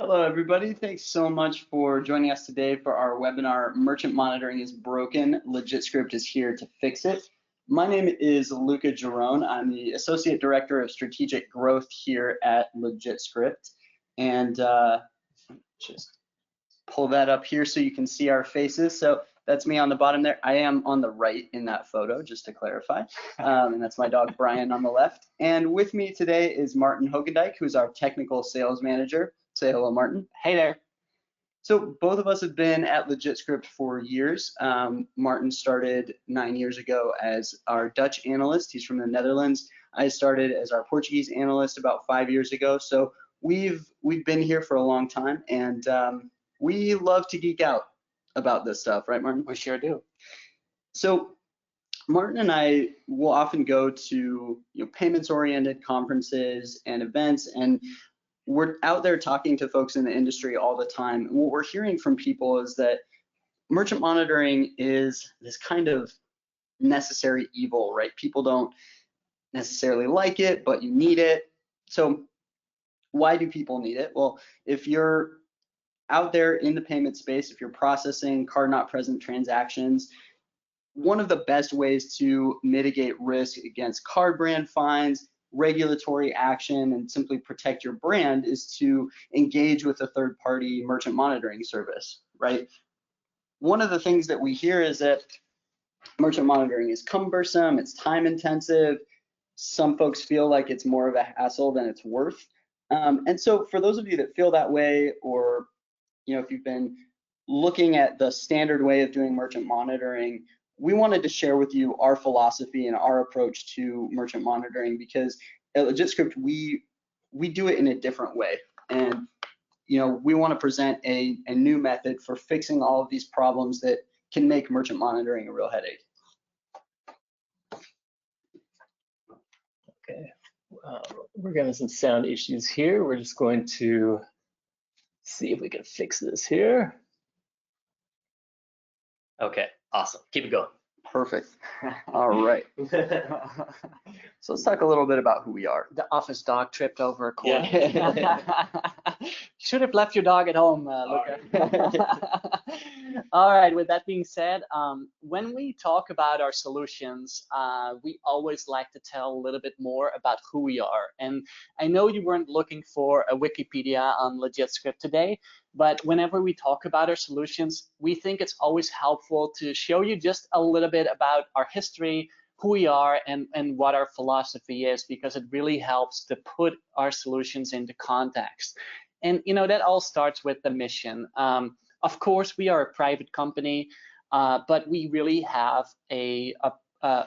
Hello, everybody. Thanks so much for joining us today for our webinar, Merchant Monitoring is Broken. LegitScript is here to fix it. My name is Luca Girone. I'm the Associate Director of Strategic Growth here at LegitScript. And just pull that up here so you can see our faces. So that's me on the bottom there. I am on the right in that photo, just to clarify. And that's my dog, Brian, on the left. And with me today is Martin Hogendijk, who's our Technical Sales Manager. Say hello, Martin. Hey there. So both of us have been at LegitScript for years. Martin started 9 years ago as our Dutch analyst. He's from the Netherlands. I started as our Portuguese analyst about 5 years ago. So we've been here for a long time, and we love to geek out about this stuff, right, Martin? We sure do. So Martin and I will often go to payments-oriented conferences and events, and we're out there talking to folks in the industry all the time. And what we're hearing from people is that merchant monitoring is this kind of necessary evil, right? People don't necessarily like it, but you need it. So why do people need it? Well, if you're out there in the payment space, if you're processing card not present transactions, one of the best ways to mitigate risk against card brand fines, regulatory action, and simply protect your brand is to engage with a third-party merchant monitoring service, right? One of the things that we hear is that merchant monitoring is cumbersome, it's time-intensive. Some folks feel like it's more of a hassle than it's worth. And so for those of you that feel that way, or if you've been looking at the standard way of doing merchant monitoring, we wanted to share with you our philosophy and our approach to merchant monitoring, because at LegitScript we do it in a different way, and we want to present a new method for fixing all of these problems that can make merchant monitoring a real headache. Okay, we're getting some sound issues here. We're just going to see if we can fix this here. Okay, awesome. Keep it going. Perfect. All right. So let's talk a little bit about who we are. The office dog tripped over a cord. Yeah. You should have left your dog at home, Luca. All right, with that being said, when we talk about our solutions, we always like to tell a little bit more about who we are. And I know you weren't looking for a Wikipedia on LegitScript today, but whenever we talk about our solutions, we think it's always helpful to show you just a little bit about our history, who we are, and what our philosophy is, because it really helps to put our solutions into context. And that all starts with the mission. Of course, we are a private company, but we really have a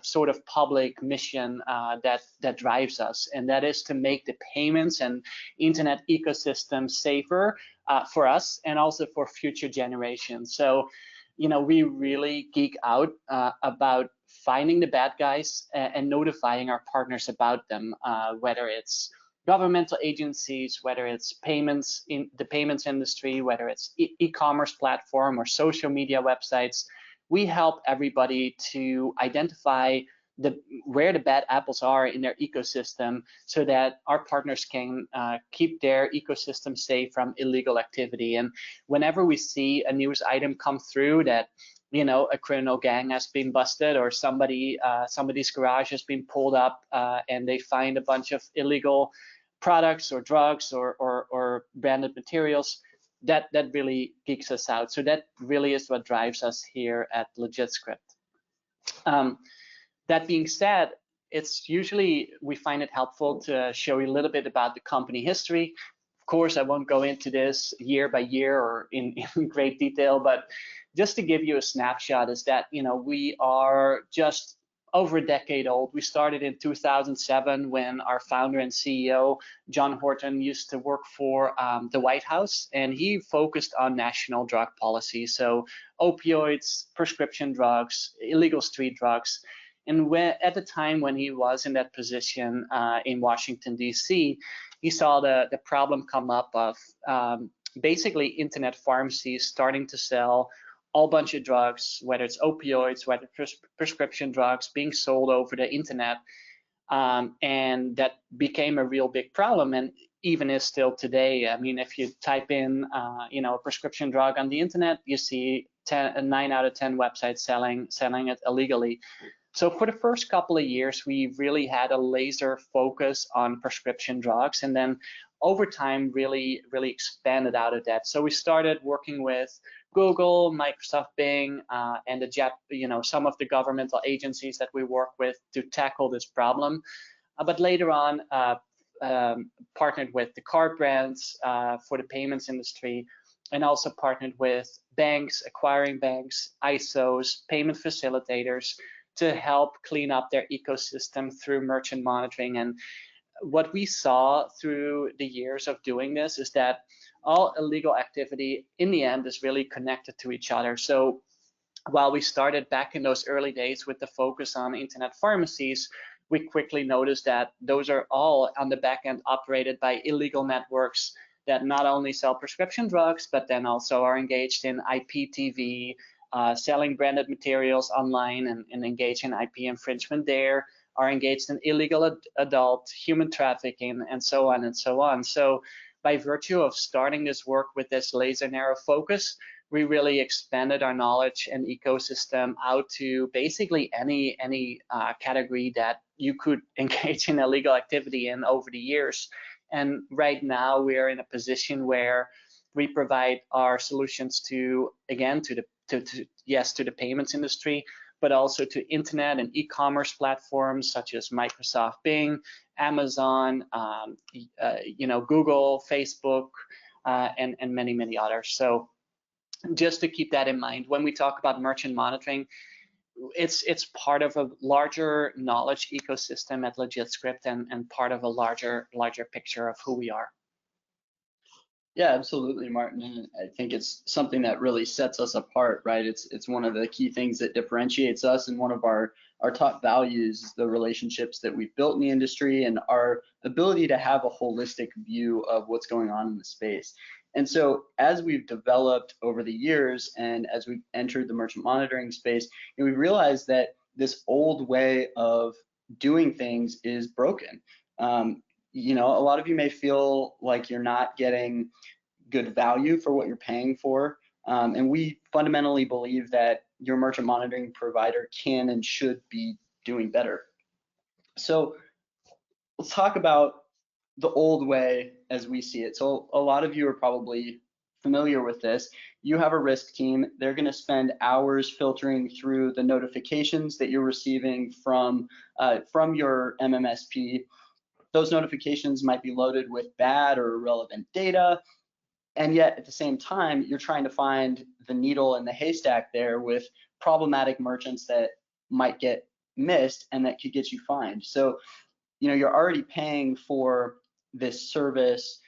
sort of public mission that drives us, and that is to make the payments and internet ecosystem safer for us and also for future generations. So, we really geek out about finding the bad guys and notifying our partners about them, whether it's governmental agencies, whether it's payments in the payments industry, whether it's e-commerce platform or social media websites. We help everybody to identify where the bad apples are in their ecosystem, so that our partners can keep their ecosystem safe from illegal activity. And whenever we see a news item come through that a criminal gang has been busted, or somebody's garage has been pulled up and they find a bunch of illegal products or drugs or branded materials, that really geeks us out. So that really is what drives us here at LegitScript. That being said, it's usually, we find it helpful to show you a little bit about the company history. Of course, I won't go into this year by year or in great detail, but just to give you a snapshot is that, we are just over a decade old. We started in 2007 when our founder and CEO, John Horton, used to work for the White House, and he focused on national drug policy. So opioids, prescription drugs, illegal street drugs. And at the time when he was in that position in Washington, D.C., he saw the problem come up of basically internet pharmacies starting to sell all bunch of drugs, whether it's opioids, whether prescription drugs being sold over the internet, And that became a real big problem, and even is still today. I mean, if you type in, a prescription drug on the internet, you see 9 out of 10 websites selling it illegally. So for the first couple of years, we really had a laser focus on prescription drugs, and then over time, really expanded out of that. So we started working with Google, Microsoft Bing, and some of the governmental agencies that we work with to tackle this problem. But later on, partnered with the card brands for the payments industry, and also partnered with banks, acquiring banks, ISOs, payment facilitators, to help clean up their ecosystem through merchant monitoring. And what we saw through the years of doing this is that all illegal activity in the end is really connected to each other. So while we started back in those early days with the focus on internet pharmacies, we quickly noticed that those are all on the back end operated by illegal networks that not only sell prescription drugs, but then also are engaged in IPTV, selling branded materials online and engage in IP infringement there, are engaged in illegal adult human trafficking, and so on and so on. So by virtue of starting this work with this laser narrow focus, we really expanded our knowledge and ecosystem out to basically any category that you could engage in illegal activity in over the years. And right now we are in a position where we provide our solutions to, again, to the payments industry, but also to internet and e-commerce platforms such as Microsoft Bing, Amazon, Google, Facebook, and many others. So just to keep that in mind, when we talk about merchant monitoring, it's part of a larger knowledge ecosystem at LegitScript, and part of a larger picture of who we are. Yeah, absolutely, Martin. And I think it's something that really sets us apart, right? It's one of the key things that differentiates us, and one of our top values is the relationships that we've built in the industry and our ability to have a holistic view of what's going on in the space. And so as we've developed over the years and as we've entered the merchant monitoring space, we realized that this old way of doing things is broken. A lot of you may feel like you're not getting good value for what you're paying for. And we fundamentally believe that your merchant monitoring provider can and should be doing better. So let's talk about the old way as we see it. So a lot of you are probably familiar with this. You have a risk team. They're going to spend hours filtering through the notifications that you're receiving from your MMSP. Those notifications might be loaded with bad or irrelevant data, and yet at the same time, you're trying to find the needle in the haystack there with problematic merchants that might get missed and that could get you fined. So, you're already paying for this service,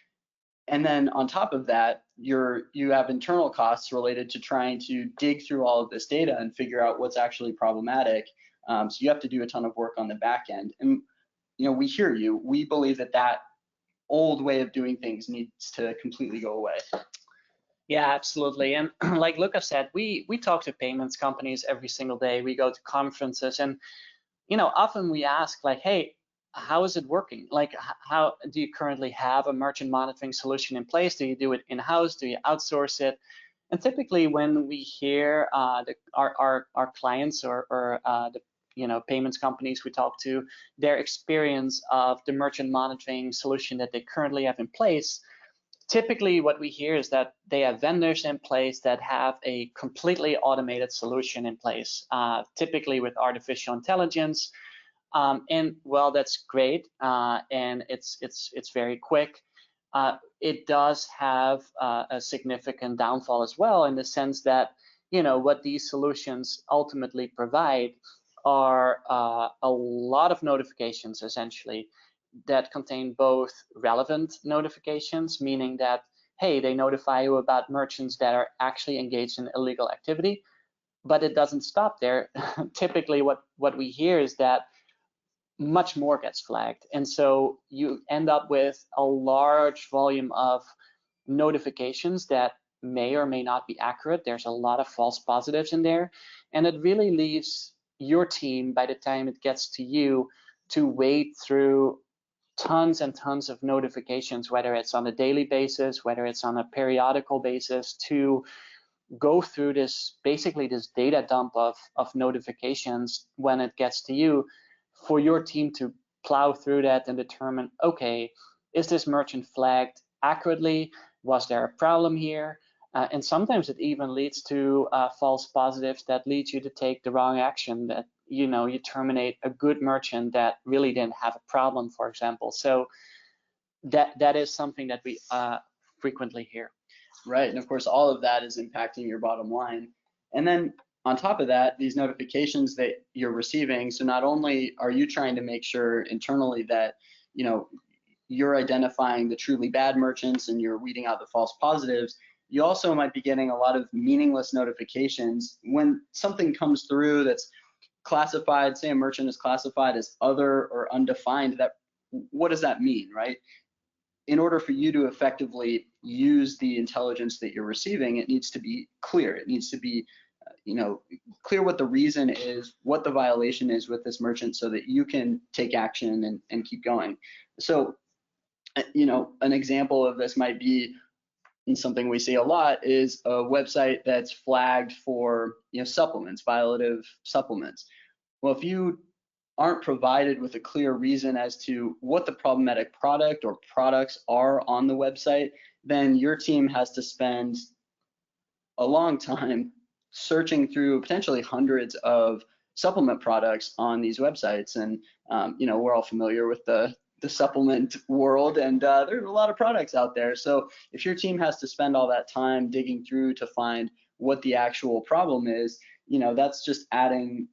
and then on top of that, you have internal costs related to trying to dig through all of this data and figure out what's actually problematic. So you have to do a ton of work on the back end. And we hear you. We believe that old way of doing things needs to completely go away. Yeah, absolutely. And like Lucas said, we talk to payments companies every single day. We go to conferences, and often we ask, like, hey, how is it working? Like, how do you currently have a merchant monitoring solution in place? Do you do it in-house? Do you outsource it? And typically when we hear our clients or the payments companies we talk to, their experience of the merchant monitoring solution that they currently have in place, typically what we hear is that they have vendors in place that have a completely automated solution in place, typically with artificial intelligence. And well, that's great, and it's very quick. It does have a significant downfall as well, in the sense that what these solutions ultimately provide are a lot of notifications, essentially, that contain both relevant notifications, meaning that, hey, they notify you about merchants that are actually engaged in illegal activity, but it doesn't stop there. Typically what we hear is that much more gets flagged, and so you end up with a large volume of notifications that may or may not be accurate. There's a lot of false positives in there, and it really leaves your team, by the time it gets to you, to wade through tons and tons of notifications, whether it's on a daily basis, whether it's on a periodical basis, to go through this, basically this data dump of notifications when it gets to you, for your team to plow through that and determine, okay, is this merchant flagged accurately? Was there a problem here? And sometimes it even leads to false positives that leads you to take the wrong action, that you terminate a good merchant that really didn't have a problem, for example. So that is something that we frequently hear. Right, and of course all of that is impacting your bottom line. And then on top of that, these notifications that you're receiving, so not only are you trying to make sure internally that you're identifying the truly bad merchants and you're weeding out the false positives, you also might be getting a lot of meaningless notifications when something comes through that's classified, say a merchant is classified as other or undefined. That, what does that mean, right? In order for you to effectively use the intelligence that you're receiving, it needs to be clear. It needs to be clear what the reason is, what the violation is with this merchant, so that you can take action and keep going. So an example of this might be, and something we see a lot, is a website that's flagged for supplements, violative supplements. Well, if you aren't provided with a clear reason as to what the problematic product or products are on the website, then your team has to spend a long time searching through potentially hundreds of supplement products on these websites. And we're all familiar with the supplement world, and there's a lot of products out there. So if your team has to spend all that time digging through to find what the actual problem is, that's just adding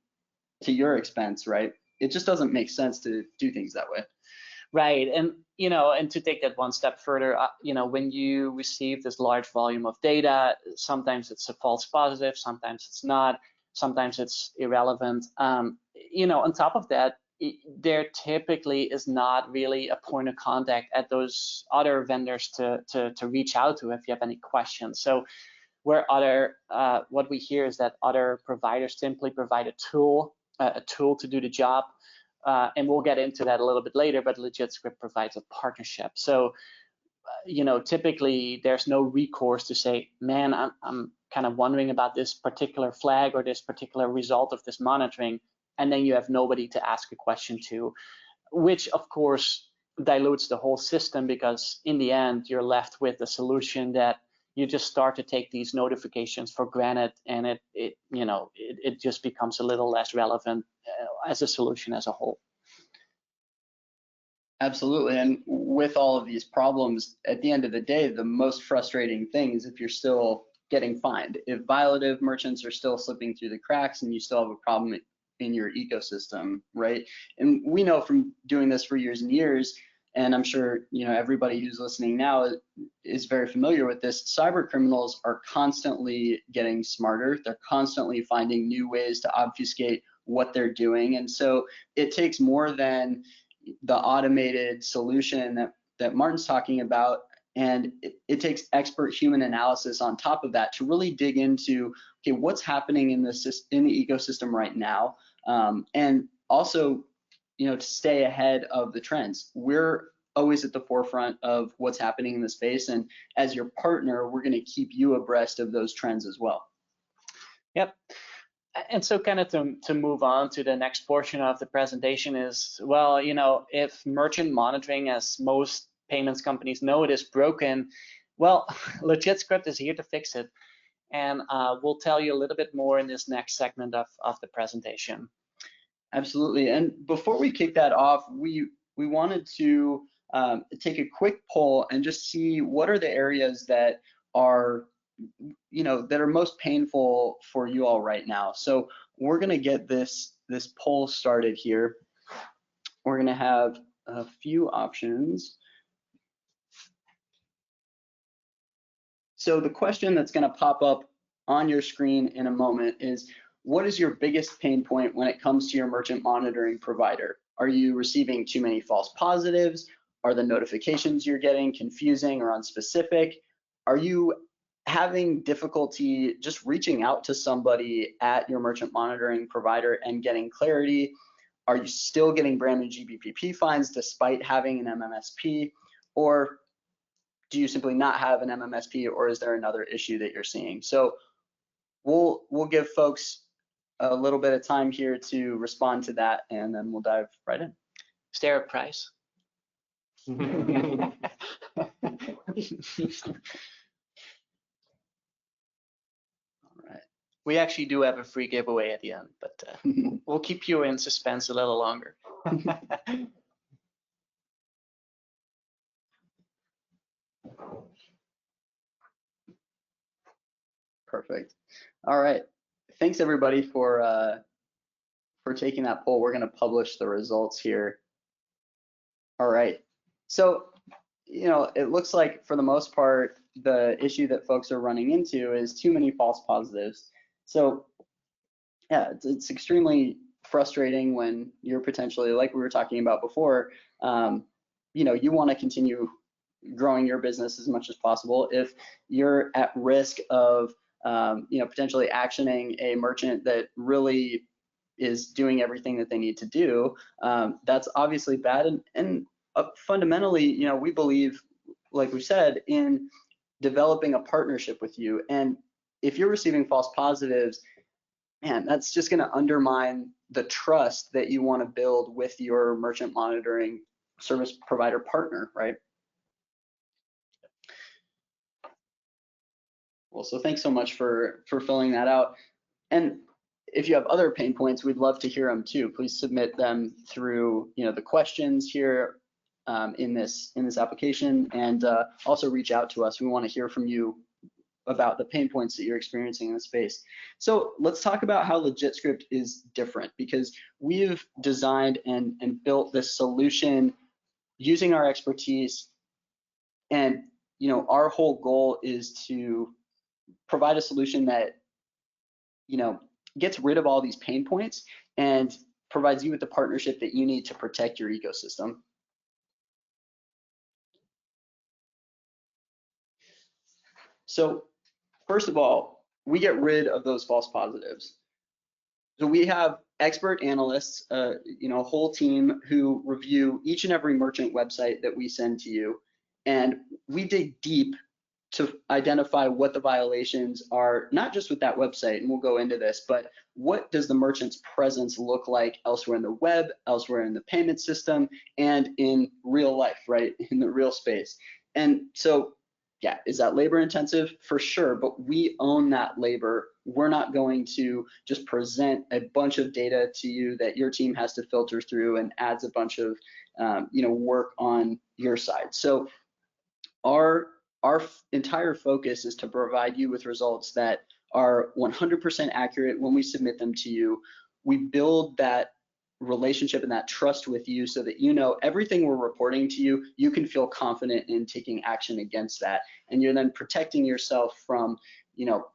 to your expense, right? It just doesn't make sense to do things that way. Right, and and to take that one step further, when you receive this large volume of data, sometimes it's a false positive, sometimes it's not, sometimes it's irrelevant. On top of that, there typically is not really a point of contact at those other vendors to reach out to if you have any questions. So what we hear is that other providers simply provide a tool to do the job. And we'll get into that a little bit later, but LegitScript provides a partnership. So, typically there's no recourse to say, man, I'm kind of wondering about this particular flag or this particular result of this monitoring, and then you have nobody to ask a question to, which of course dilutes the whole system, because in the end you're left with a solution that you just start to take these notifications for granted, and it just becomes a little less relevant as a solution as a whole. Absolutely, and with all of these problems, at the end of the day, the most frustrating thing is if you're still getting fined. If violative merchants are still slipping through the cracks and you still have a problem in your ecosystem, right? And we know from doing this for years and years, and I'm sure everybody who's listening now is very familiar with this, cyber criminals are constantly getting smarter. They're constantly finding new ways to obfuscate what they're doing. And so it takes more than the automated solution that Martin's talking about, and it takes expert human analysis on top of that to really dig into, okay, what's happening in the ecosystem right now, and also to stay ahead of the trends. We're always at the forefront of what's happening in the space, and as your partner, we're going to keep you abreast of those trends as well. Yep. And so kind of to move on to the next portion of the presentation is, well, if merchant monitoring, as most payments companies know, it is broken, well, LegitScript is here to fix it. And we'll tell you a little bit more in this next segment of the presentation. Absolutely. And before we kick that off, we wanted to take a quick poll and just see what are the areas that are that are most painful for you all right now. So we're going to get this poll started here. We're going to have a few options. So the question that's going to pop up on your screen in a moment is, what is your biggest pain point when it comes to your merchant monitoring provider? Are you receiving too many false positives? Are the notifications you're getting confusing or unspecific? Are you having difficulty just reaching out to somebody at your merchant monitoring provider and getting clarity? are you still getting brand new GBPP fines despite having an MMSP, or do you simply not have an MMSP, or is there another issue that you're seeing? So we'll give folks a little bit of time here to respond to that, and then we'll dive right in. Is there a price? We actually do have a free giveaway at the end, but we'll keep you in suspense a little longer. Perfect. All right. Thanks everybody for taking that poll. We're going to publish the results here. All right. So, you know, it looks like for the most part, the issue that folks are running into is too many false positives. So yeah, it's extremely frustrating when you're potentially, like we were talking about before, you know, you want to continue growing your business as much as possible. If you're at risk of, you know, potentially actioning a merchant that really is doing everything that they need to do, that's obviously bad. And fundamentally, you know, we believe, like we said, in developing a partnership with you. And if you're receiving false positives, man, that's just going to undermine the trust that you want to build with your merchant monitoring service provider partner, right? Well, so thanks so much for filling that out. And if you have other pain points, we'd love to hear them too. Please submit them through, you know, the questions here in this application, and also reach out to us. We want to hear from you about the pain points that you're experiencing in the space. So let's talk about how LegitScript is different, because we've designed and built this solution using our expertise, and you know, our whole goal is to provide a solution that, you know, gets rid of all these pain points and provides you with the partnership that you need to protect your ecosystem. So first of all, we get rid of those false positives. So we have expert analysts, you know, a whole team who review each and every merchant website that we send to you, and we dig deep to identify what the violations are, not just with that website, and we'll go into this, but what does the merchant's presence look like elsewhere in the web, elsewhere in the payment system, and in real life, right, in the real space. And so, yeah, is that labor intensive? For sure, but we own that labor. We're not going to just present a bunch of data to you that your team has to filter through and adds a bunch of, you know, work on your side. So our entire focus is to provide you with results that are 100% accurate when we submit them to you. We build that relationship and that trust with you so that you know everything we're reporting to you, you can feel confident in taking action against that. And you're then protecting yourself from, you know,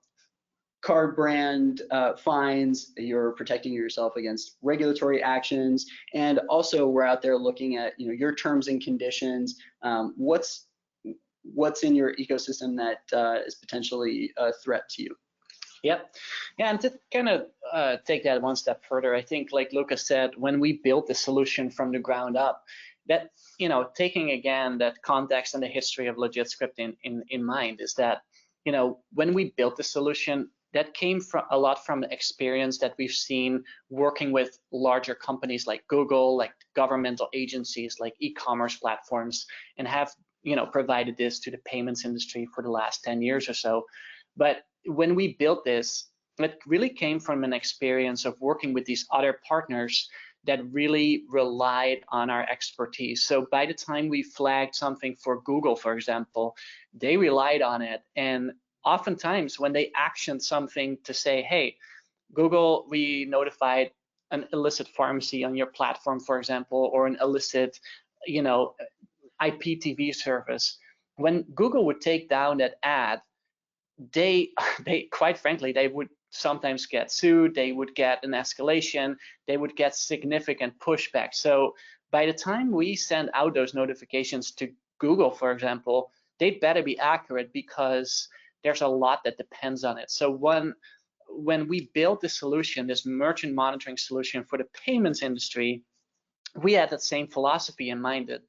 card brand fines, you're protecting yourself against regulatory actions, and also we're out there looking at, you know, your terms and conditions, what's in your ecosystem that is potentially a threat to you. Yep. Yeah, and to kind of take that one step further, I think, like Lucas said, when we built the solution from the ground up, that, you know, taking again that context and the history of LegitScript in mind, is that, you know, when we built the solution, that came from a lot from experience that we've seen working with larger companies like Google, like governmental agencies, like e-commerce platforms, and have, you know, provided this to the payments industry for the last 10 years or so. But when we built this, it really came from an experience of working with these other partners that really relied on our expertise. So by the time we flagged something for Google, for example, they relied on it. And oftentimes when they actioned something to say, hey, Google, we notified an illicit pharmacy on your platform, for example, or an illicit, you know, IPTV service, when Google would take down that ad, they quite frankly, they would sometimes get sued, they would get an escalation, they would get significant pushback. So by the time we send out those notifications to Google, for example, they better be accurate, because there's a lot that depends on it. So when we built this solution, this merchant monitoring solution for the payments industry, we had that same philosophy in mind that,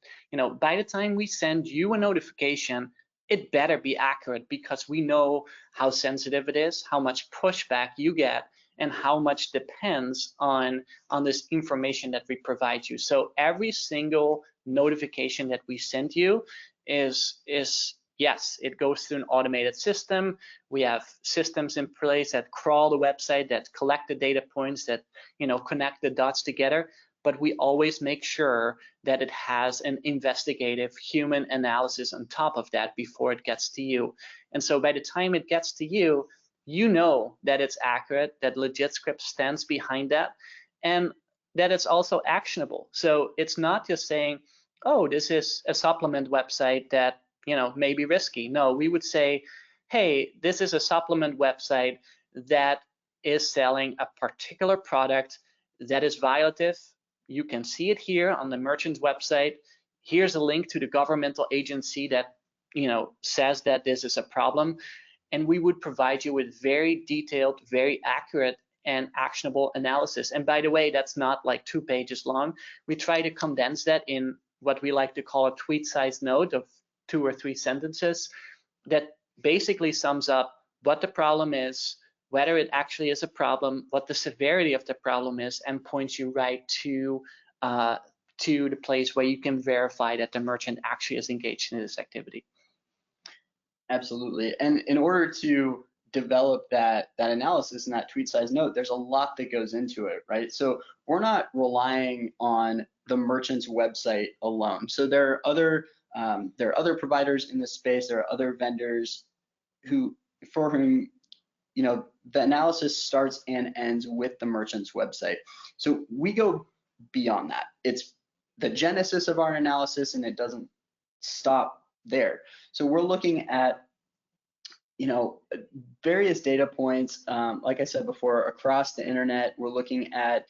by the time we send you a notification, it better be accurate, because we know how sensitive it is, how much pushback you get, and how much depends on this information that we provide you. So every single notification that we send you is yes, it goes through an automated system. We have systems in place that crawl the website, that collect the data points, that connect the dots together. But we always make sure that it has an investigative human analysis on top of that before it gets to you. And so by the time it gets to you, you know that it's accurate, that LegitScript stands behind that, and that it's also actionable. So it's not just saying, oh, this is a supplement website that may be risky. No, we would say, hey, this is a supplement website that is selling a particular product that is violative. You can see it here on the merchant's website. Here's a link to the governmental agency that says that this is a problem. And we would provide you with very detailed, very accurate and actionable analysis. And by the way, that's not like 2 pages long. We try to condense that in what we like to call a tweet-sized note of 2 or 3 sentences that basically sums up what the problem is, whether it actually is a problem, what the severity of the problem is, and points you right to the place where you can verify that the merchant actually is engaged in this activity. Absolutely. And in order to develop that analysis and that tweet-sized note, there's a lot that goes into it, right? So we're not relying on the merchant's website alone. So there are other providers in this space. There are other vendors for whom the analysis starts and ends with the merchant's website. So we go beyond that. It's the genesis of our analysis, and it doesn't stop there. So we're looking at various data points, like I said before, across the internet. We're looking at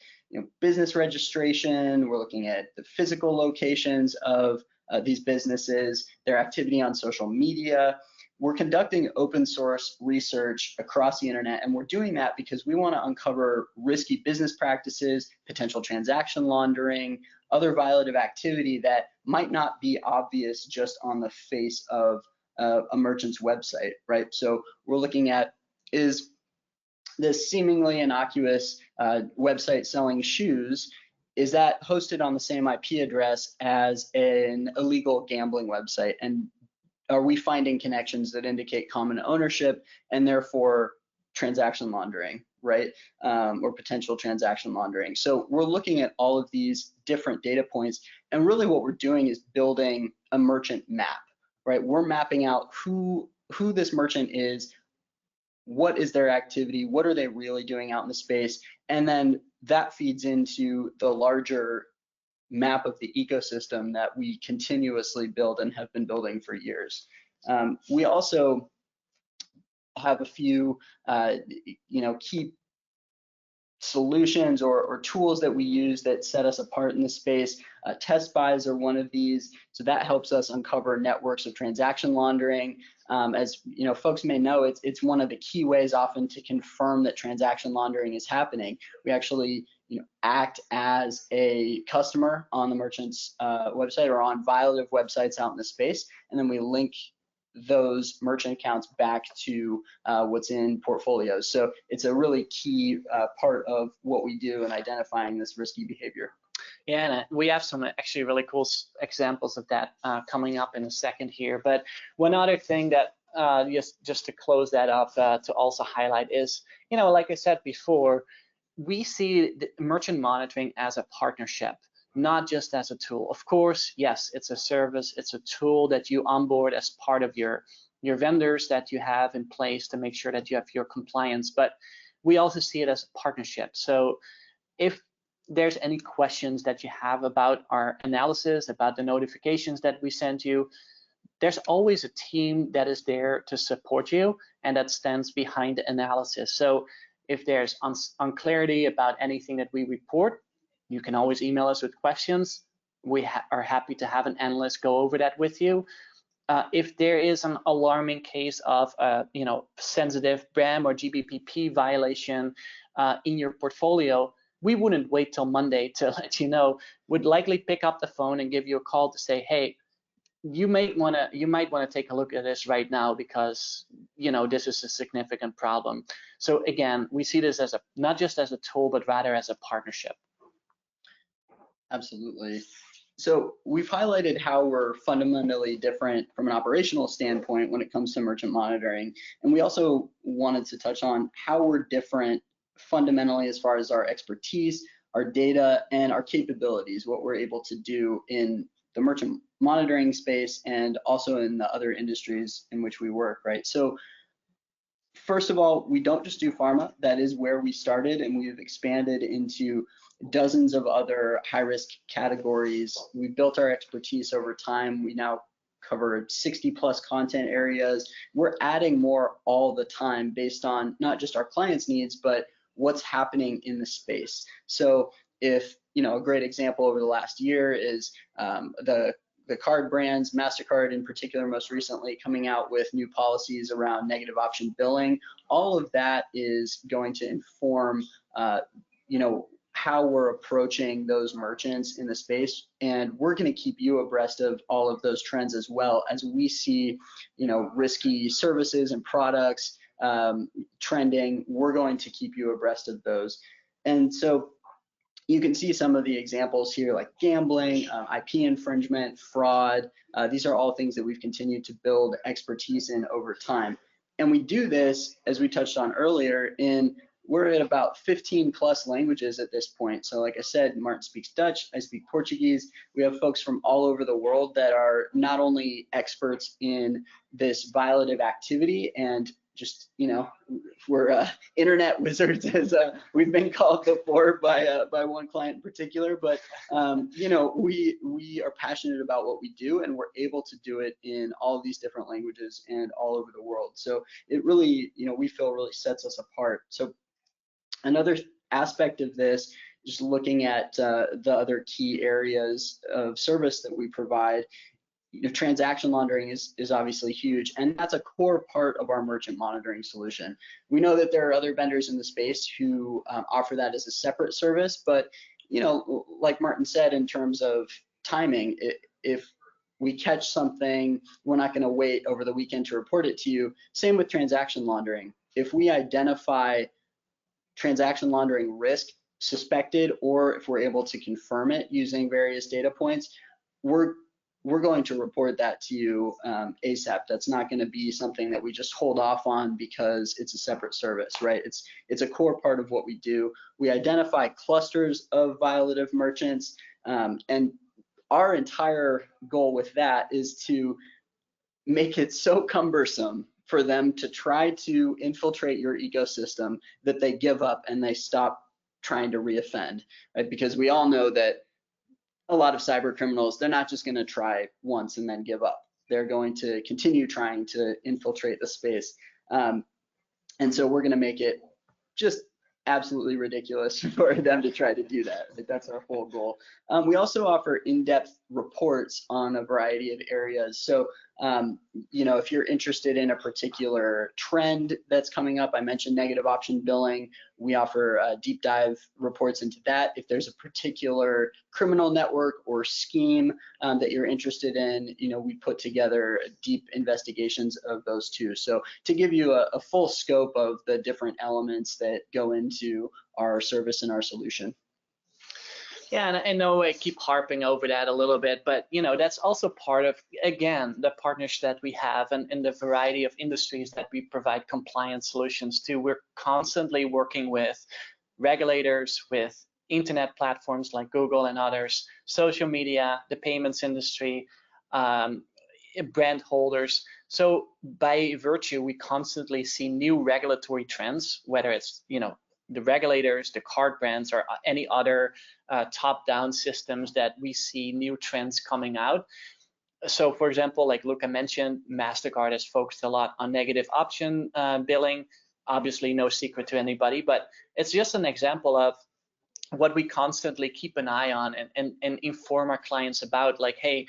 business registration. We're looking at the physical locations of these businesses, their activity on social media. We're conducting open source research across the internet, and we're doing that because we want to uncover risky business practices, potential transaction laundering, other violative activity that might not be obvious just on the face of a merchant's website, right? So we're looking at, is this seemingly innocuous website selling shoes, is that hosted on the same IP address as an illegal gambling website? And are we finding connections that indicate common ownership and therefore transaction laundering, right? Or potential transaction laundering. So we're looking at all of these different data points, and really what we're doing is building a merchant map, right? We're mapping out who this merchant is, what is their activity, what are they really doing out in the space, and then that feeds into the larger map of the ecosystem that we continuously build and have been building for years. We also have a few key solutions or tools that we use that set us apart in the space. Test buys are one of these, so that helps us uncover networks of transaction laundering. As folks may know, it's one of the key ways often to confirm that transaction laundering is happening. We actually act as a customer on the merchant's website or on violative websites out in the space, and then we link those merchant accounts back to what's in portfolios. So it's a really key part of what we do in identifying this risky behavior. Yeah, and we have some actually really cool examples of that coming up in a second here. But one other thing that just to close that up to also highlight is, like I said before, we see the merchant monitoring as a partnership, not just as a tool. Of course, yes, it's a service, it's a tool that you onboard as part of your vendors that you have in place to make sure that you have your compliance, but we also see it as a partnership. So if there's any questions that you have about our analysis, about the notifications that we send you, there's always a team that is there to support you and that stands behind the analysis. So if there's unclarity about anything that we report, you can always email us with questions. We are happy to have an analyst go over that with you. if there is an alarming case of sensitive BRAM or GBPP violation in your portfolio, we wouldn't wait till Monday to let you know. We'd likely pick up the phone and give you a call to say, hey, you might want to take a look at this right now because this is a significant problem. So again, we see this as not just as a tool, but rather as a partnership. Absolutely. So we've highlighted how we're fundamentally different from an operational standpoint when it comes to merchant monitoring. And we also wanted to touch on how we're different fundamentally as far as our expertise, our data, and our capabilities, what we're able to do in the merchant monitoring space and also in the other industries in which we work, right? So first of all, we don't just do pharma. That is where we started, and we've expanded into dozens of other high-risk categories. We built our expertise over time. We now cover 60+ content areas. We're adding more all the time based on not just our clients' needs, but what's happening in the space. So if, a great example over the last year is the card brands, MasterCard in particular, most recently coming out with new policies around negative option billing. All of that is going to inform, how we're approaching those merchants in the space, and we're going to keep you abreast of all of those trends as well as we see, risky services and products trending. We're going to keep you abreast of those, and so you can see some of the examples here, like gambling, IP infringement, fraud. These are all things that we've continued to build expertise in over time. And we do this, as we touched on earlier, we're at about 15+ languages at this point. So like I said, Martin speaks Dutch, I speak Portuguese. We have folks from all over the world that are not only experts in this violative activity and just, we're internet wizards, as we've been called before by one client in particular. But we are passionate about what we do, and we're able to do it in all of these different languages and all over the world. So it really, we feel really sets us apart. So another aspect of this, just looking at the other key areas of service that we provide. Transaction laundering is obviously huge, and that's a core part of our merchant monitoring solution. We know that there are other vendors in the space who offer that as a separate service, but like Martin said, in terms of timing, if we catch something, we're not going to wait over the weekend to report it to you. Same with transaction laundering. If we identify transaction laundering risk suspected, or if we're able to confirm it using various data points, we're going to report that to you ASAP. That's not going to be something that we just hold off on because it's a separate service, right? It's a core part of what we do. We identify clusters of violative merchants, and our entire goal with that is to make it so cumbersome for them to try to infiltrate your ecosystem that they give up and they stop trying to reoffend, right? Because we all know that a lot of cyber criminals, they're not just going to try once and then give up. They're going to continue trying to infiltrate the space. And so we're going to make it just absolutely ridiculous for them to try to do that. That's our whole goal. We also offer in-depth reports on a variety of areas. So, if you're interested in a particular trend that's coming up, I mentioned negative option billing. We offer deep dive reports into that. If there's a particular criminal network or scheme that you're interested in, we put together deep investigations of those too. So to give you a full scope of the different elements that go into our service and our solution. Yeah, and I know I keep harping over that a little bit, but that's also part of, again, the partnership that we have and the variety of industries that we provide compliance solutions to. We're constantly working with regulators, with internet platforms like Google and others, social media, the payments industry, brand holders. So by virtue, we constantly see new regulatory trends, whether it's the regulators, the card brands, or any other top-down systems that we see new trends coming out. So for example, like Luca mentioned, MasterCard has focused a lot on negative option billing. Obviously no secret to anybody, but it's just an example of what we constantly keep an eye on and inform our clients about, like, hey,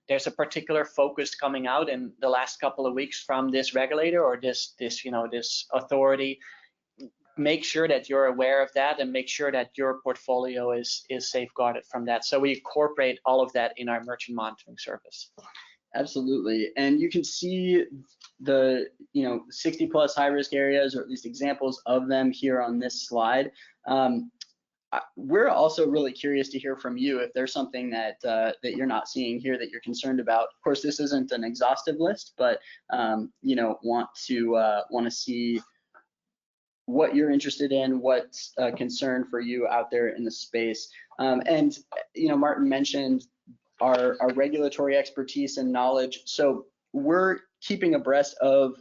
there's a particular focus coming out in the last couple of weeks from this regulator or this authority, make sure that you're aware of that and make sure that your portfolio is safeguarded from that. So we incorporate all of that in our merchant monitoring service. Absolutely. And you can see the 60 plus high risk areas, or at least examples of them here on this slide. We're also really curious to hear from you if there's something that you're not seeing here that you're concerned about. Of course, this isn't an exhaustive list, but want to see what you're interested in, what's a concern for you out there in the space. And Martin mentioned our regulatory expertise and knowledge. So we're keeping abreast of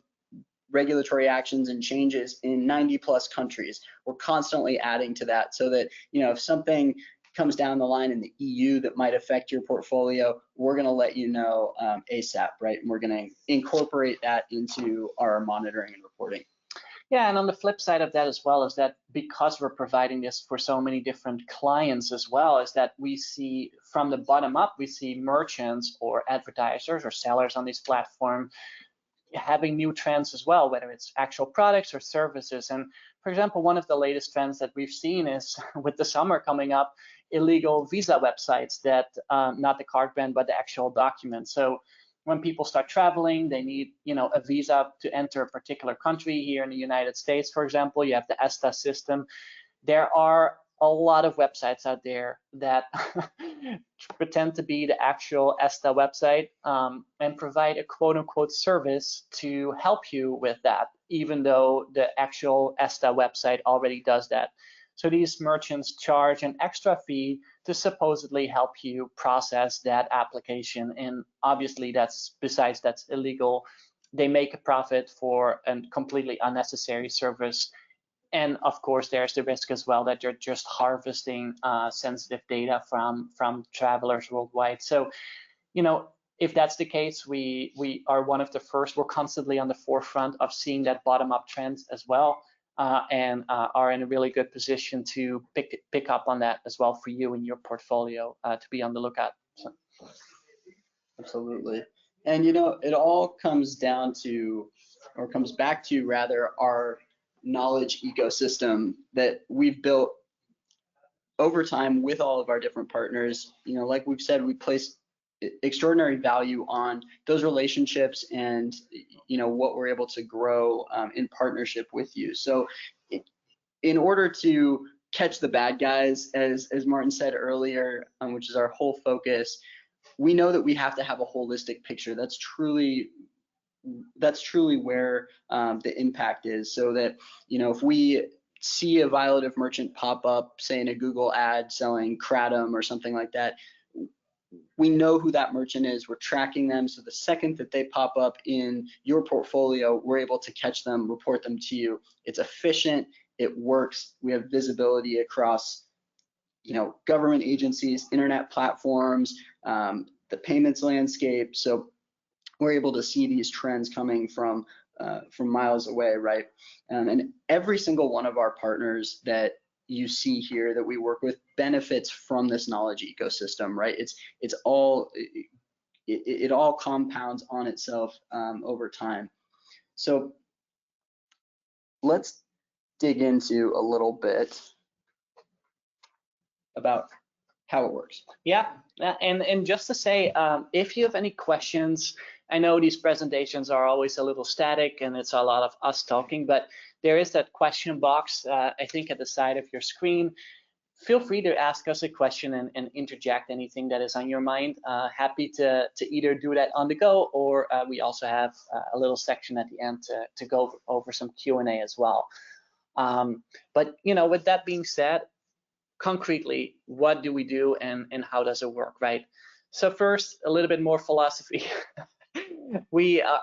regulatory actions and changes in 90 plus countries. We're constantly adding to that so that, if something comes down the line in the EU that might affect your portfolio, we're going to let you know ASAP, right? And we're going to incorporate that into our monitoring and reporting. Yeah, and on the flip side of that as well is that because we're providing this for so many different clients as well, is that we see from the bottom up, we see merchants or advertisers or sellers on this platform having new trends as well, whether it's actual products or services. And for example, one of the latest trends that we've seen is with the summer coming up, illegal visa websites that, not the card brand, but the actual document. So when people start traveling, they need, a visa to enter a particular country. Here in the United States, for example, you have the ESTA system. There are a lot of websites out there that pretend to be the actual ESTA website and provide a quote unquote service to help you with that, even though the actual ESTA website already does that. So these merchants charge an extra fee to supposedly help you process that application. And obviously besides that's illegal. They make a profit for a completely unnecessary service. And of course, there's the risk as well that you're just harvesting sensitive data from travelers worldwide. So, if that's the case, we are one of the first. We're constantly on the forefront of seeing that bottom-up trends as well, and are in a really good position to pick up on that as well for you in your portfolio to be on the lookout. So. Absolutely, and it all comes down to, or comes back to rather, our knowledge ecosystem that we've built over time with all of our different partners. Like we've said, we place extraordinary value on those relationships and what we're able to grow in partnership with you. So in order to catch the bad guys, as Martin said earlier, which is our whole focus, we know that we have to have a holistic picture. That's truly where the impact is, so that if we see a violative merchant pop up, say in a Google ad selling kratom or something like that, we know who that merchant is. We're tracking them, so the second that they pop up in your portfolio, we're able to catch them, report them to you. It's efficient, it works. We have visibility across government agencies, internet platforms, the payments landscape. So we're able to see these trends coming from miles away, right? And every single one of our partners that you see here that we work with benefits from this knowledge ecosystem, right? It all compounds on itself over time. So let's dig into a little bit about how it works. Yeah, and just to say, if you have any questions, I know these presentations are always a little static and it's a lot of us talking, but there is that question box, I think at the side of your screen. Feel free to ask us a question and interject anything that is on your mind. Happy to either do that on the go, or we also have a little section at the end to go over some Q&A as well. But with that being said, concretely, what do we do and how does it work, right? So first, a little bit more philosophy.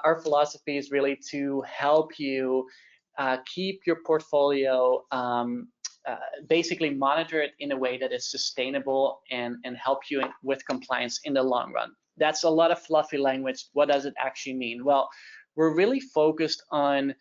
Our philosophy is really to help you keep your portfolio, basically monitor it in a way that is sustainable and help you with compliance in the long run. That's a lot of fluffy language. What does it actually mean? Well, we're really focused on,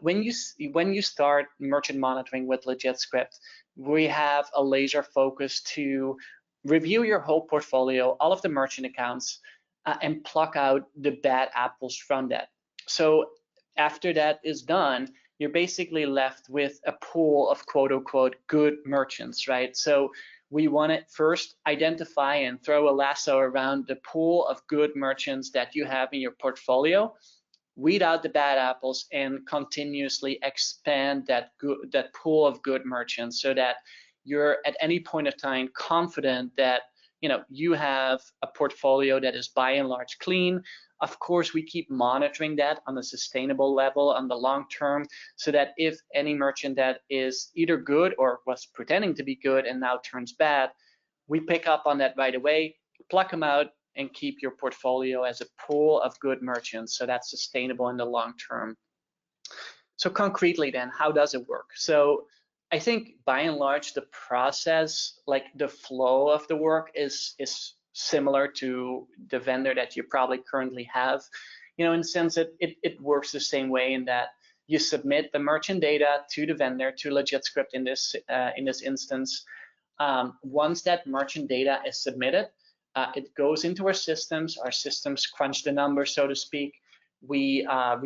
when you start merchant monitoring with LegitScript, we have a laser focus to review your whole portfolio, all of the merchant accounts, and pluck out the bad apples from that. So after that is done, you're basically left with a pool of quote unquote good merchants, right? So we want to first identify and throw a lasso around the pool of good merchants that you have in your portfolio, weed out the bad apples, and continuously expand that pool of good merchants so that you're at any point of time confident that you have a portfolio that is by and large clean. Of course, we keep monitoring that on a sustainable level on the long term, so that if any merchant that is either good or was pretending to be good and now turns bad, we pick up on that right away, pluck them out, and keep your portfolio as a pool of good merchants, so that's sustainable in the long term. So concretely then, how does it work? So I think by and large, the process, like the flow of the work is similar to the vendor that you probably currently have. In the sense that it works the same way, in that you submit the merchant data to the vendor, to LegitScript in this instance. Once that merchant data is submitted, it goes into our systems. Our systems crunch the numbers, so to speak. We crawl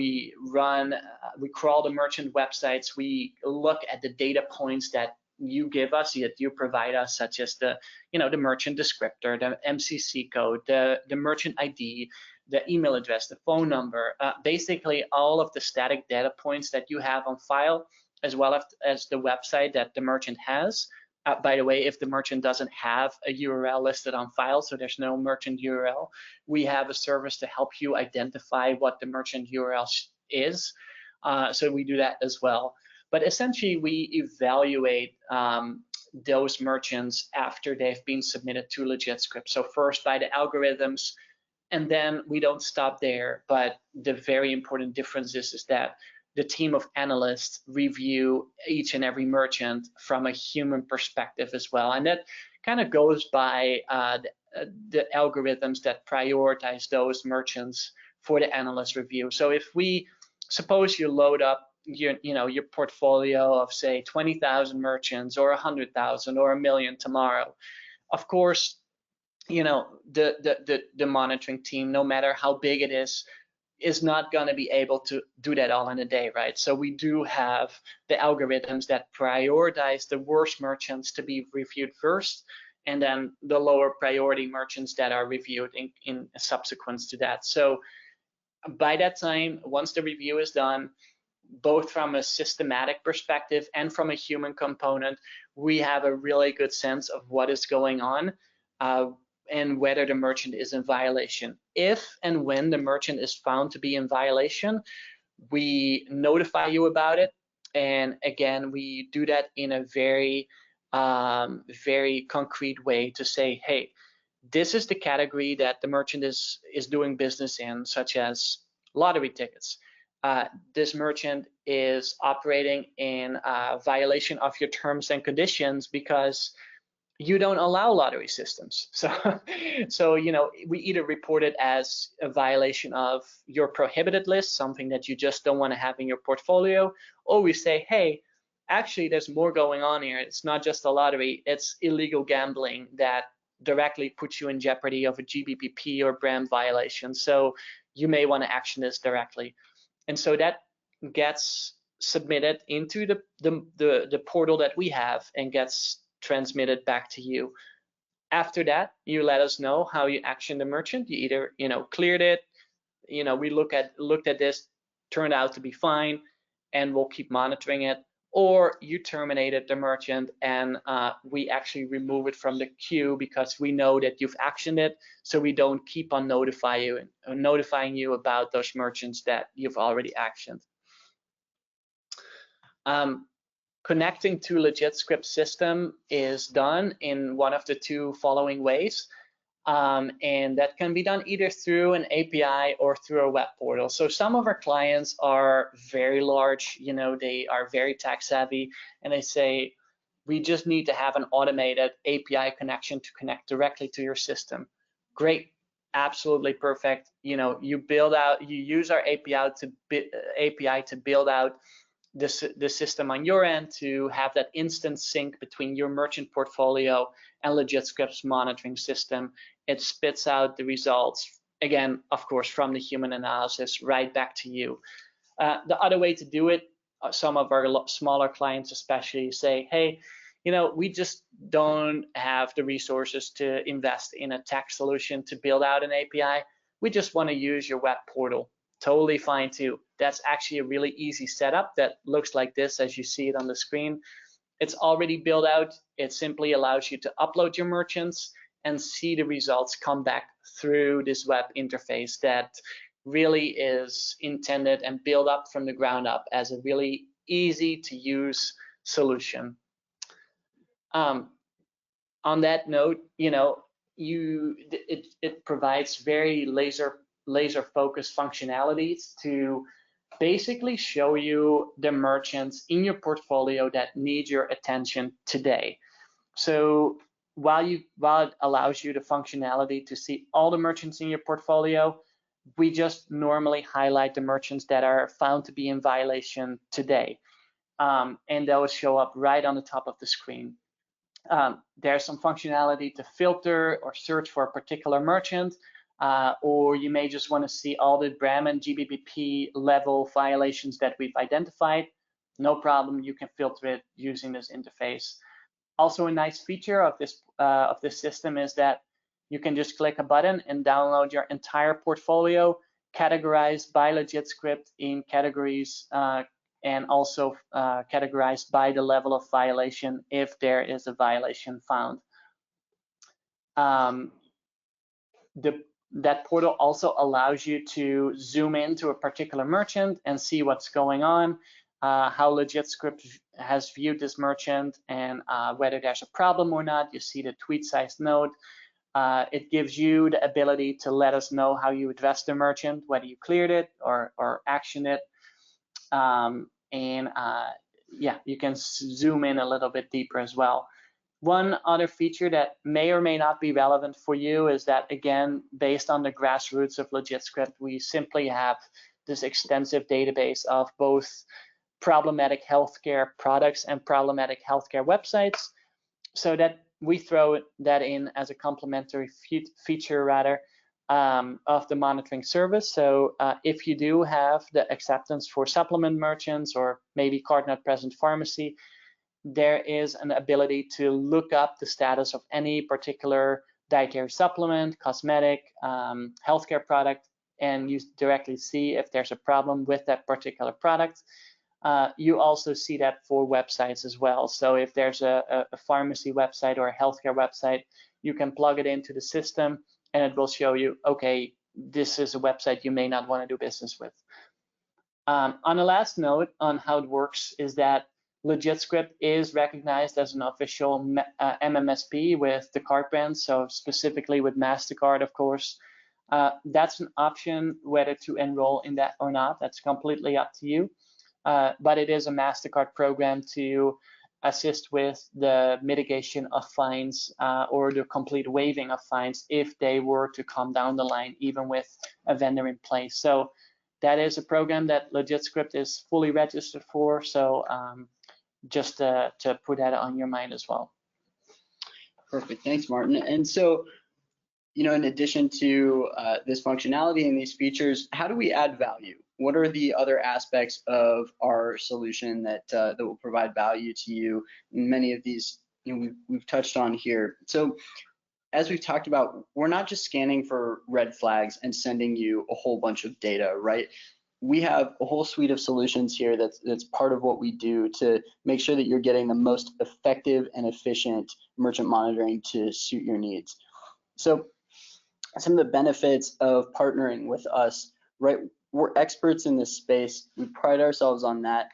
the merchant websites. We look at the data points that you give us, that you provide us, such as the merchant descriptor, the MCC code, the merchant ID, the email address, the phone number, basically all of the static data points that you have on file, as well as the website that the merchant has. By the way, if the merchant doesn't have a URL listed on file, so there's no merchant URL, we have a service to help you identify what the merchant URL is. So we do that as well. But essentially, we evaluate those merchants after they've been submitted to LegitScript. So first by the algorithms, and then we don't stop there. But the very important difference is that the team of analysts review each and every merchant from a human perspective as well. And that kind of goes by the algorithms that prioritize those merchants for the analyst review. So if we suppose you load up your portfolio of, say, 20,000 merchants, or 100,000, or 1 million tomorrow, of course, the monitoring team, no matter how big it is not going to be able to do that all in a day, right? So we do have the algorithms that prioritize the worst merchants to be reviewed first, and then the lower priority merchants that are reviewed in subsequence to that. So by that time, once the review is done, both from a systematic perspective and from a human component, we have a really good sense of what is going on and whether the merchant is in violation. If and when the merchant is found to be in violation, we notify you about it. And again, we do that in a very, very concrete way to say, hey, this is the category that the merchant is doing business in, such as lottery tickets. This merchant is operating in violation of your terms and conditions because you don't allow lottery systems. So we either report it as a violation of your prohibited list, something that you just don't want to have in your portfolio, or we say, hey, actually there's more going on here. It's not just a lottery, it's illegal gambling that directly puts you in jeopardy of a GBPP or brand violation. So you may want to action this directly. And so that gets submitted into the portal that we have and gets transmitted back to you. After that, you let us know how you action the merchant. You either cleared it, we looked at this, turned out to be fine, and we'll keep monitoring it, or you terminated the merchant and we actually remove it from the queue because we know that you've actioned it, so we don't keep on notifying you about those merchants that you've already actioned. Connecting to LegitScript system is done in one of the two following ways. And that can be done either through an API or through a web portal. So some of our clients are very large, they are very tech savvy, and they say, we just need to have an automated API connection to connect directly to your system. Great, absolutely perfect. You use our API to build out the system on your end to have that instant sync between your merchant portfolio and LegitScript's monitoring system. It spits out the results again, of course, from the human analysis right back to you. The other way to do it, some of our smaller clients especially say, hey, we just don't have the resources to invest in a tech solution to build out an API. We just want to use your web portal. Totally fine too. That's actually a really easy setup that looks like this as you see it on the screen. It's already built out. It simply allows you to upload your merchants and see the results come back through this web interface that really is intended and built up from the ground up as a really easy to use solution. On that note, it provides very laser focused functionalities to basically show you the merchants in your portfolio that need your attention today. So while it allows you the functionality to see all the merchants in your portfolio, we just normally highlight the merchants that are found to be in violation today. And those show up right on the top of the screen. There's some functionality to filter or search for a particular merchant, or you may just want to see all the BRAM and GBBP level violations that we've identified. No problem, you can filter it using this interface. Also, a nice feature of this system is that you can just click a button and download your entire portfolio, categorized by LegitScript in categories, and also categorized by the level of violation if there is a violation found. That portal also allows you to zoom into a particular merchant and see what's going on, how LegitScript has viewed this merchant, and whether there's a problem or not. You see the tweet-sized note. It gives you the ability to let us know how you addressed the merchant, whether you cleared it or actioned it. Yeah, you can zoom in a little bit deeper as well. One other feature that may or may not be relevant for you is that, again, based on the grassroots of LegitScript, we simply have this extensive database of both problematic healthcare products and problematic healthcare websites, so that we throw that in as a complementary feature rather of the monitoring service. So if you do have the acceptance for supplement merchants or maybe card not present pharmacy, there is an ability to look up the status of any particular dietary supplement, cosmetic, healthcare product, and you directly see if there's a problem with that particular product. You also see that for websites as well. So if there's a pharmacy website or a healthcare website, you can plug it into the system and it will show you, okay, this is a website you may not want to do business with. On the last note on how it works is that LegitScript is recognized as an official MMSP with the card brands, so specifically with MasterCard, of course. That's an option whether to enroll in that or not. That's completely up to you. But it is a MasterCard program to assist with the mitigation of fines or the complete waiving of fines if they were to come down the line, even with a vendor in place. So that is a program that LegitScript is fully registered for. So just to put that on your mind as well. Perfect, thanks, Martin. And so, in addition to this functionality and these features, how do we add value? What are the other aspects of our solution that will provide value to you? Many of these, we've touched on here. So, as we've talked about, we're not just scanning for red flags and sending you a whole bunch of data, right? We have a whole suite of solutions here that's part of what we do to make sure that you're getting the most effective and efficient merchant monitoring to suit your needs. So some of the benefits of partnering with us, right? We're experts in this space. We pride ourselves on that.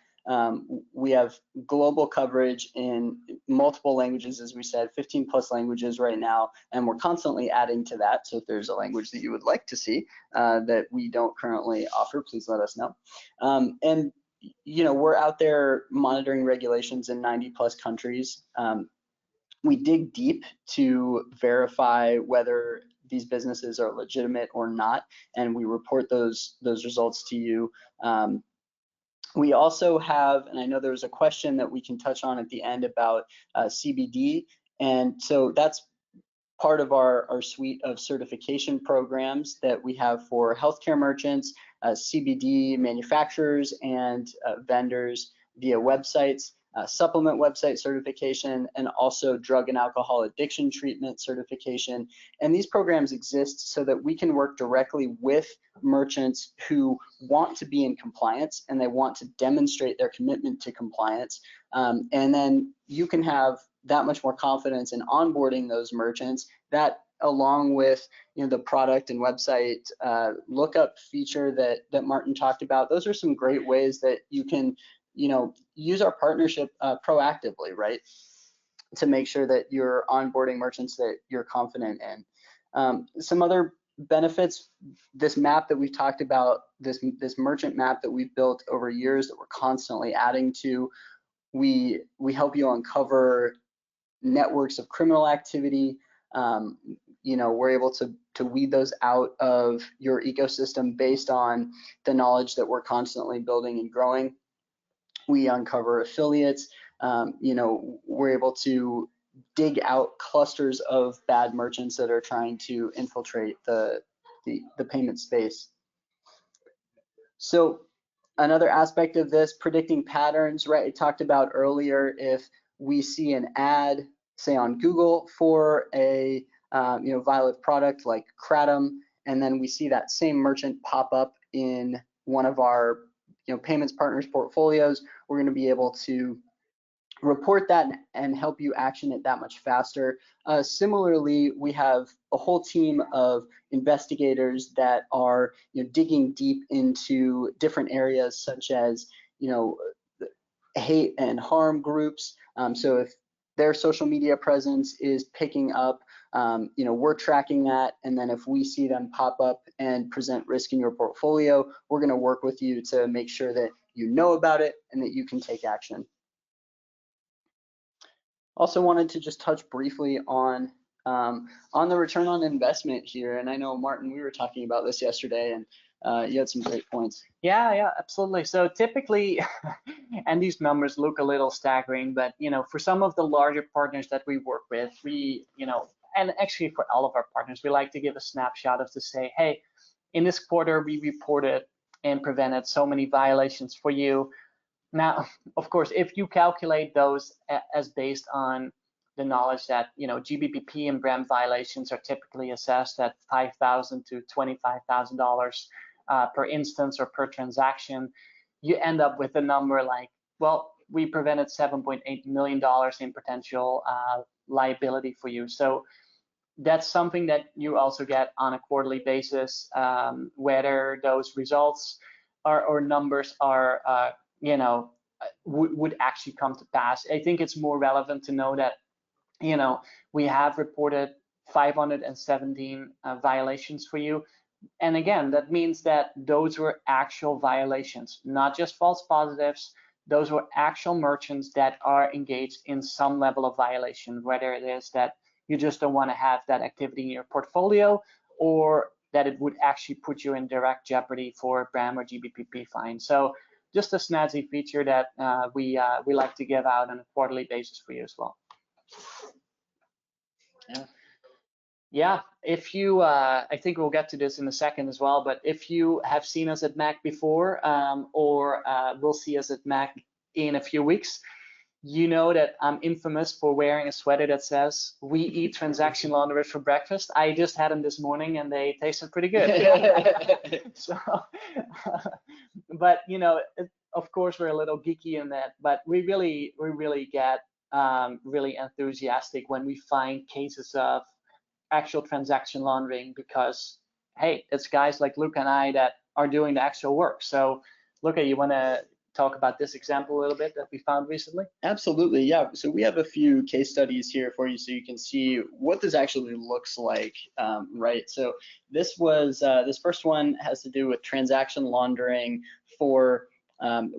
We have global coverage in multiple languages, as we said, 15 plus languages right now, and we're constantly adding to that. So if there's a language that you would like to see that we don't currently offer, please let us know. And we're out there monitoring regulations in 90 plus countries. We dig deep to verify whether these businesses are legitimate or not, and we report those results to you. We also have, and I know there was a question that we can touch on at the end about CBD, and so that's part of our suite of certification programs that we have for healthcare merchants, CBD manufacturers, and vendors via websites, supplement website certification, and also drug and alcohol addiction treatment certification. And these programs exist so that we can work directly with merchants who want to be in compliance and they want to demonstrate their commitment to compliance. And then you can have that much more confidence in onboarding those merchants. That, along with the product and website lookup feature that Martin talked about, those are some great ways that you can use our partnership proactively, right, to make sure that you're onboarding merchants that you're confident in. Some other benefits, this map that we've talked about, this merchant map that we've built over years that we're constantly adding to, we help you uncover networks of criminal activity. We're able to weed those out of your ecosystem based on the knowledge that we're constantly building and growing. We uncover affiliates. We're able to dig out clusters of bad merchants that are trying to infiltrate the payment space. So another aspect of this, predicting patterns, right? I talked about earlier, if we see an ad, say on Google, for a violative product like Kratom, and then we see that same merchant pop up in one of our payments partners portfolios, we're going to be able to report that and help you action it that much faster. Similarly, we have a whole team of investigators that are digging deep into different areas such as hate and harm groups. So if their social media presence is picking up, we're tracking that, and then if we see them pop up and present risk in your portfolio, we're going to work with you to make sure that you know about it and that you can take action. Also wanted to just touch briefly on the return on investment here, and I know, Martin, we were talking about this yesterday, and you had some great points. Yeah, absolutely. So typically, and these numbers look a little staggering, but for some of the larger partners that we work with, we and actually for all of our partners, we like to give a snapshot of to say, hey, in this quarter we reported and prevented so many violations for you. Now, of course, if you calculate those as based on the knowledge that GBPP and BREM violations are typically assessed at $5,000 to $25,000 per instance or per transaction, you end up with a number like, well, we prevented $7.8 million in potential liability for you. So that's something that you also get on a quarterly basis, whether those results or numbers are would actually come to pass. I think it's more relevant to know that we have reported 517 violations for you, and again, that means that those were actual violations, not just false positives. Those were actual merchants that are engaged in some level of violation, whether it is that you just don't want to have that activity in your portfolio, or that it would actually put you in direct jeopardy for a BREM or GBPP fine. So just a snazzy feature that we like to give out on a quarterly basis for you as well. Yeah, if you, I think we'll get to this in a second as well, but if you have seen us at MAC before, or will see us at MAC in a few weeks, you know that I'm infamous for wearing a sweater that says, "We eat transaction launderers for breakfast." I just had them this morning and they tasted pretty good. So, but of course we're a little geeky in that, but we really get really enthusiastic when we find cases of actual transaction laundering, because hey, it's guys like Luca and I that are doing the actual work. So Luca, you want to talk about this example a little bit that we found recently? Absolutely, yeah. So we have a few case studies here for you so you can see what this actually looks like, right? So this first one has to do with transaction laundering for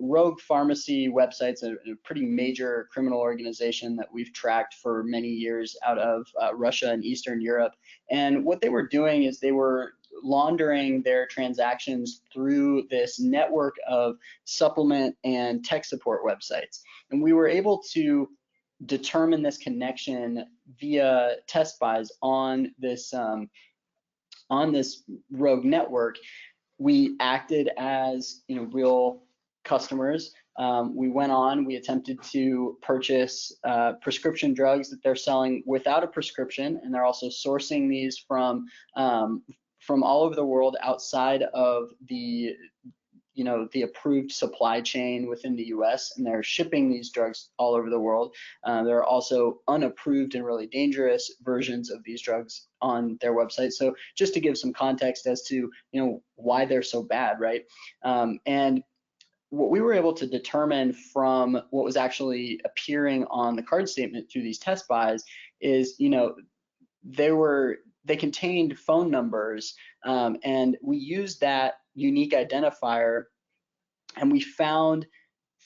rogue pharmacy websites, a pretty major criminal organization that we've tracked for many years out of Russia and Eastern Europe. And what they were doing is they were laundering their transactions through this network of supplement and tech support websites. And we were able to determine this connection via test buys on this rogue network, we acted as real customers. We went on, we attempted to purchase prescription drugs that they're selling without a prescription, and they're also sourcing these from all over the world outside of the approved supply chain within the US, and they're shipping these drugs all over the world. There are also unapproved and really dangerous versions of these drugs on their website. So just to give some context as to why they're so bad, right? And what we were able to determine from what was actually appearing on the card statement through these test buys is, they contained phone numbers, and we used that unique identifier, and we found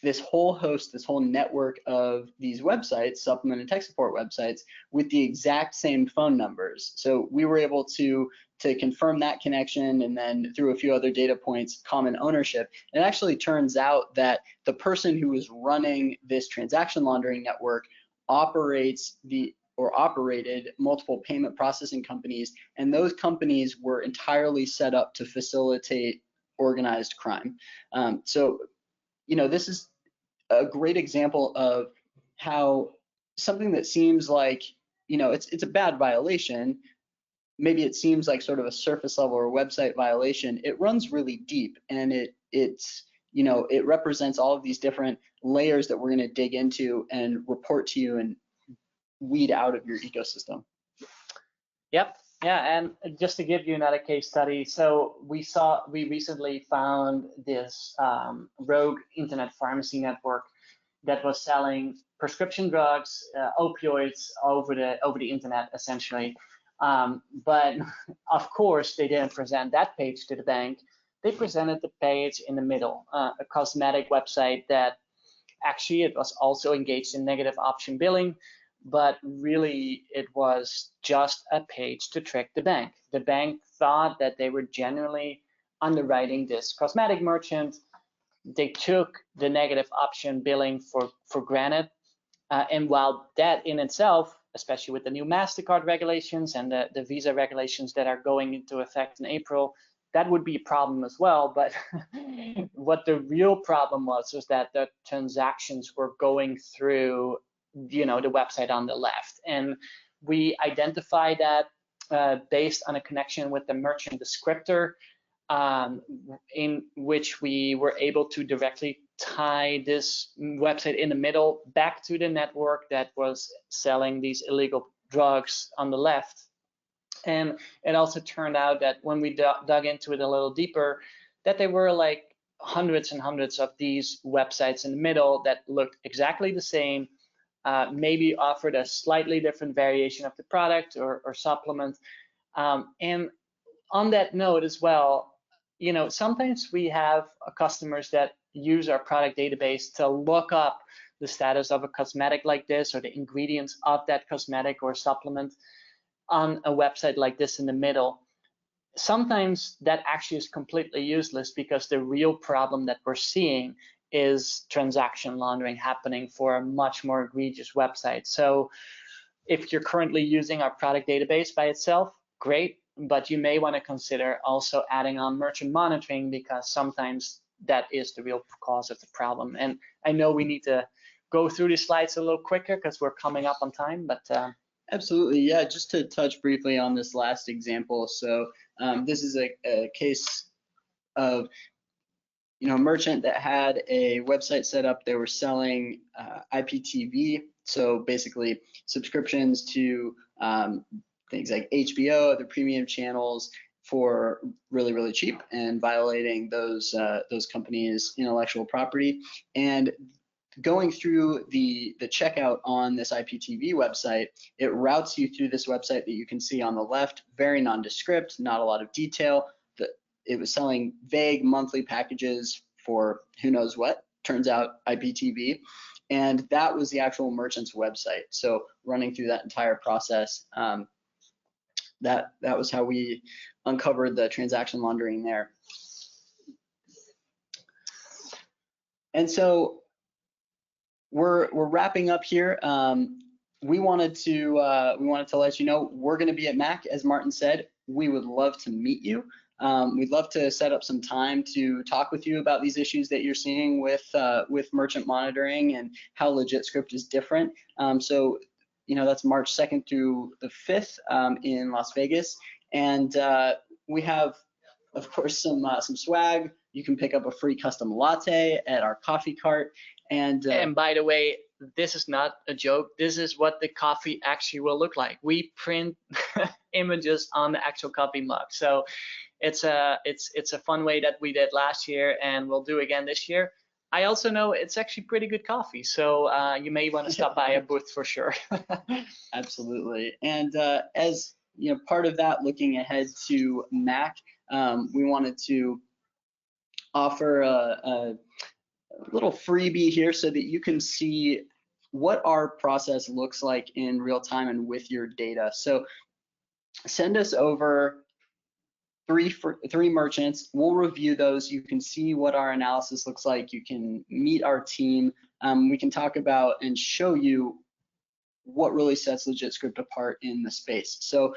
this whole host, this whole network of these websites, supplement and tech support websites, with the exact same phone numbers. So we were able to confirm that connection, and then through a few other data points, common ownership. It actually turns out that the person who was running this transaction laundering network operated multiple payment processing companies, and those companies were entirely set up to facilitate organized crime. So, this is a great example of how something that seems like, it's a bad violation, maybe it seems like sort of a surface level or website violation, it runs really deep, and it represents all of these different layers that we're going to dig into and report to you and weed out of your ecosystem. Yep. Yeah, and just to give you another case study, so we recently found this rogue internet pharmacy network that was selling prescription drugs, opioids over the internet, essentially. But of course, they didn't present that page to the bank. They presented the page in the middle, a cosmetic website that actually it was also engaged in negative option billing, but really it was just a page to trick the bank. The bank thought that they were genuinely underwriting this cosmetic merchant. They took the negative option billing for granted. And while that in itself, especially with the new MasterCard regulations and the Visa regulations that are going into effect in April, that would be a problem as well. But what the real problem was that the transactions were going through the website on the left, and we identified that based on a connection with the merchant descriptor, in which we were able to directly tie this website in the middle back to the network that was selling these illegal drugs on the left. And it also turned out that when we dug into it a little deeper, that there were like hundreds and hundreds of these websites in the middle that looked exactly the same, maybe offered a slightly different variation of the product or supplement. And on that note as well, sometimes we have customers that use our product database to look up the status of a cosmetic like this or the ingredients of that cosmetic or supplement on a website like this in the middle. Sometimes that actually is completely useless, because the real problem that we're seeing is transaction laundering happening for a much more egregious website. So if you're currently using our product database by itself, great, but you may want to consider also adding on merchant monitoring, because sometimes that is the real cause of the problem. And I know we need to go through these slides a little quicker because we're coming up on time, but Absolutely, yeah, just to touch briefly on this last example. So this is a case of a merchant that had a website set up. They were selling IPTV, so basically subscriptions to things like HBO, other premium channels, for really, really cheap, and violating those companies' intellectual property. And going through the checkout on this IPTV website, it routes you through this website that you can see on the left, very nondescript, not a lot of detail. It was selling vague monthly packages for who knows what, turns out IPTV, and that was the actual merchant's website. So running through that entire process, that was how we uncovered the transaction laundering there. And so we're wrapping up here. We wanted to let you know we're going to be at MAC, as Martin said. We would love to meet you. We'd love to set up some time to talk with you about these issues that you're seeing with merchant monitoring and how LegitScript is different. So, that's March 2nd through the 5th in Las Vegas, and we have, of course, some swag. You can pick up a free custom latte at our coffee cart. And by the way, this is not a joke. This is what the coffee actually will look like. We print images on the actual coffee mug. So it's a fun way that we did last year, and we'll do again this year. I also know it's actually pretty good coffee, so you may want to stop by a booth for sure. Absolutely. And as part of that, looking ahead to MAC, we wanted to offer a little freebie here so that you can see what our process looks like in real time and with your data. So send us over three merchants. We'll review those. You can see what our analysis looks like. You can meet our team. We can talk about and show you what really sets LegitScript apart in the space. So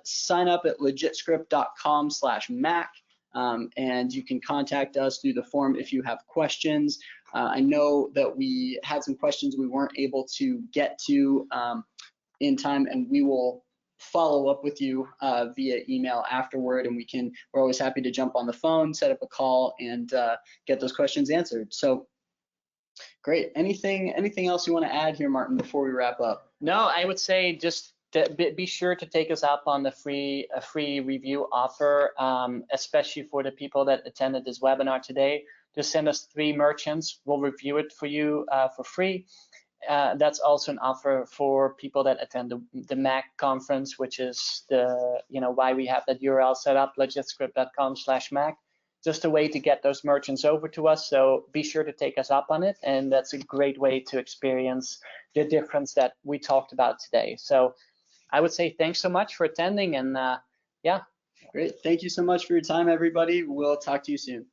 sign up at legitscript.com/Mac. And you can contact us through the form if you have questions. I know that we had some questions we weren't able to get to in time, and we will follow up with you via email afterward, and we're always happy to jump on the phone, set up a call, and get those questions answered. So great. Anything else you want to add here, Martin, before we wrap up? No, I would say just be sure to take us up on the free review offer, especially for the people that attended this webinar today. Just send us 3 merchants. We'll review it for you for free. That's also an offer for people that attend the MAC conference, which is why we have that URL set up, legitscript.com/Mac. Just a way to get those merchants over to us. So be sure to take us up on it, and that's a great way to experience the difference that we talked about today. So I would say thanks so much for attending, and yeah. Great. Thank you so much for your time, everybody. We'll talk to you soon.